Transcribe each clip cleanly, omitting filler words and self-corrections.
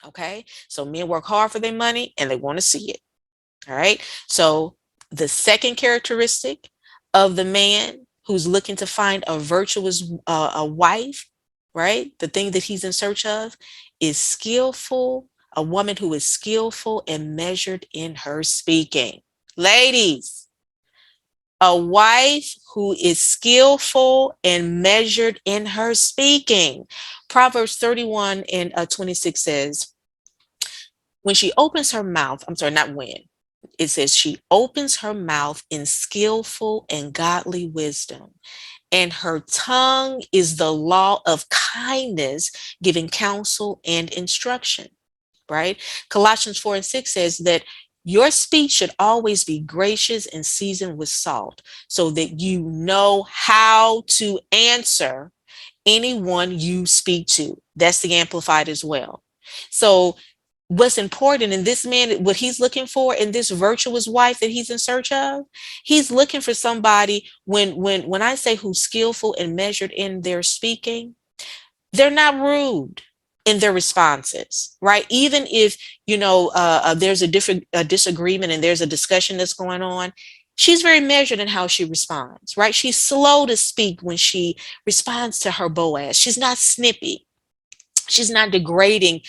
Okay. So men work hard for their money and they want to see it. All right. So the second characteristic of the man who's looking to find a virtuous a wife, right? The thing that he's in search of is skillful, a woman who is skillful and measured in her speaking. Ladies, a wife who is skillful and measured in her speaking. Proverbs 31 and 26 says, when she opens her mouth, I'm sorry, not when, it says she opens her mouth in skillful and godly wisdom, and her tongue is the law of kindness, giving counsel and instruction, right? Colossians 4 and 6 says that your speech should always be gracious and seasoned with salt, so that you know how to answer anyone you speak to. That's the Amplified as well. So what's important in this man, what he's looking for in this virtuous wife that he's in search of, he's looking for somebody, when I say who's skillful and measured in their speaking, they're not rude in their responses, right? Even if there's a different disagreement and there's a discussion that's going on, she's very measured in how she responds, right? She's slow to speak when she responds to her Boaz. She's not snippy. She's not degrading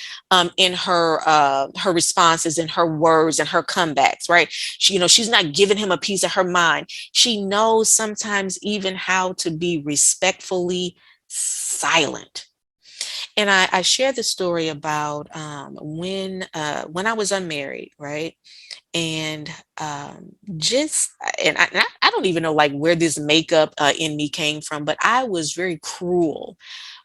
in her responses and her words and her comebacks, right? She's not giving him a piece of her mind. She knows sometimes even how to be respectfully silent. And I share the story about when I was unmarried, right? And just and I don't even know like where this makeup in me came from, but I was very cruel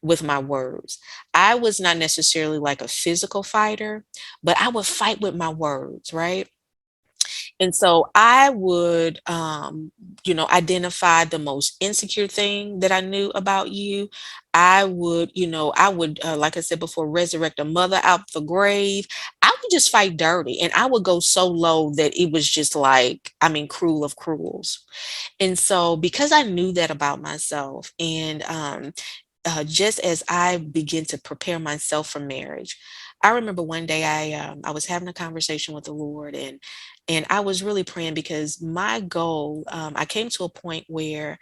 with my words. I was not necessarily like a physical fighter, but I would fight with my words, right? And so I would, identify the most insecure thing that I knew about you. I would, like I said before, resurrect a mother out the grave. I would just fight dirty, and I would go so low that it was just like, I mean, cruel of cruels. And so, because I knew that about myself, and just as I begin to prepare myself for marriage, I remember one day I was having a conversation with the Lord, and I was really praying because my goal, I came to a point where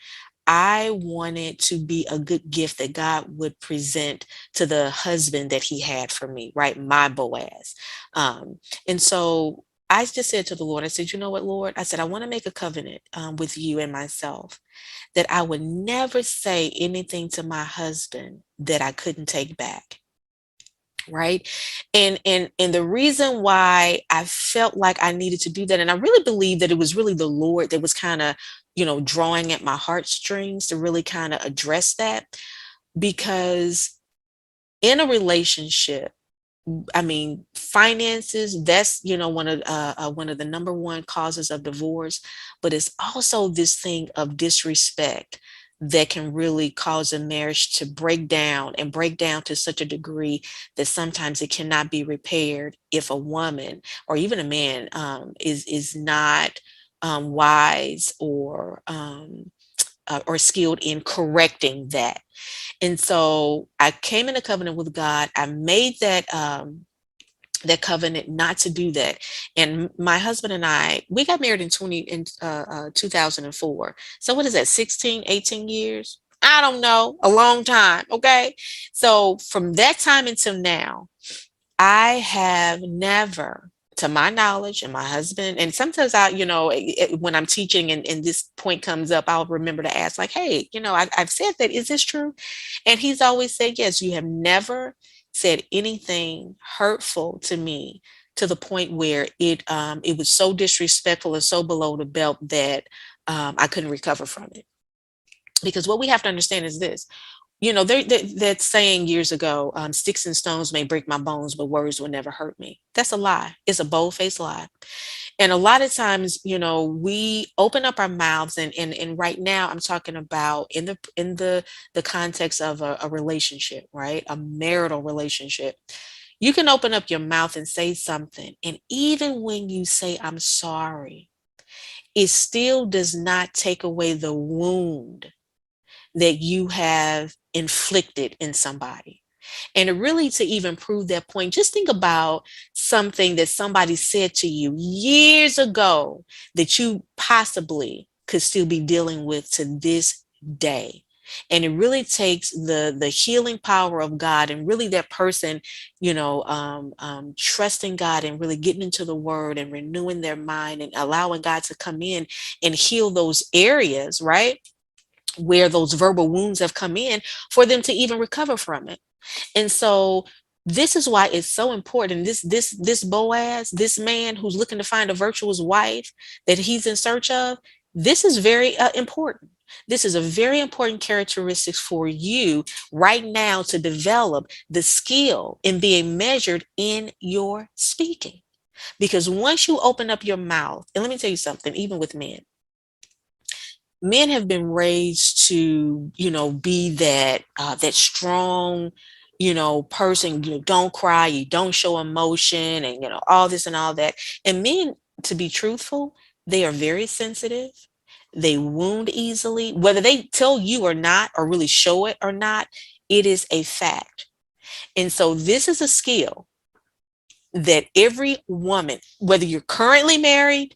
I wanted to be a good gift that God would present to the husband that He had for me, right? My Boaz. And so I just said to the Lord, I said, you know what, Lord? I said, I want to make a covenant with you and myself that I would never say anything to my husband that I couldn't take back. Right. And the reason why I felt like I needed to do that, and I really believe that it was really the Lord that was kind of, drawing at my heartstrings to really kind of address that. Because in a relationship, I mean, finances, that's, one of the number one causes of divorce, but it's also this thing of disrespect that can really cause a marriage to break down and break down to such a degree that sometimes it cannot be repaired if a woman or even a man is not wise or skilled in correcting that. And so I came in a covenant with God. I made that covenant not to do that. And my husband and we got married in 2004. So what is that, 16, 18 years? I don't know, a long time. Okay. So from that time until now, I have never, to my knowledge, and my husband, and sometimes when I'm teaching and this point comes up, I'll remember to ask, like, hey, I've said that. Is this true? And he's always said, yes, you have never said anything hurtful to me to the point where it was so disrespectful and so below the belt that I couldn't recover from it. Because what we have to understand is this, that saying years ago, sticks and stones may break my bones, but words will never hurt me. That's a lie. It's a bold-faced lie. And a lot of times, we open up our mouths, and right now I'm talking about in the context of a relationship, right? A marital relationship. You can open up your mouth and say something, and even when you say I'm sorry, it still does not take away the wound that you have inflicted in somebody. And really, to even prove that point, just think about something that somebody said to you years ago that you possibly could still be dealing with to this day. And it really takes the healing power of God, and really that person, trusting God and really getting into the Word and renewing their mind and allowing God to come in and heal those areas, right, where those verbal wounds have come in, for them to even recover from it. And so this is why it's so important. This Boaz, this man who's looking to find a virtuous wife that he's in search of, this is very important. This is a very important characteristic for you right now to develop the skill in being measured in your speaking. Because once you open up your mouth, and let me tell you something, even with men have been raised to, be that strong, person. Don't cry, you don't show emotion, and all this and all that. And men, to be truthful, they are very sensitive. They wound easily, whether they tell you or not, or really show it or not. It is a fact. And so this is a skill that every woman, whether you're currently married,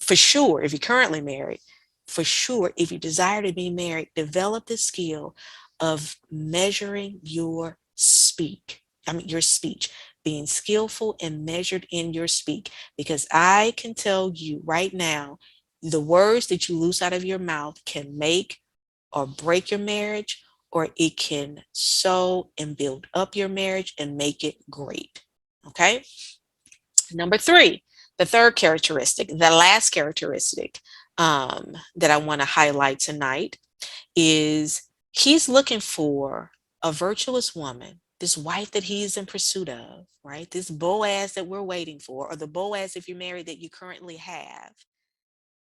for sure, if you're currently married, for sure, if you desire to be married, develop the skill of measuring your speech, being skillful and measured in your speak. Because I can tell you right now, the words that you loose out of your mouth can make or break your marriage, or it can sow and build up your marriage and make it great. Okay. Number three, the third characteristic, the last characteristic that I want to highlight tonight is he's looking for a virtuous woman, this wife that he's in pursuit of, right? This Boaz that we're waiting for, or the Boaz, if you're married, that you currently have.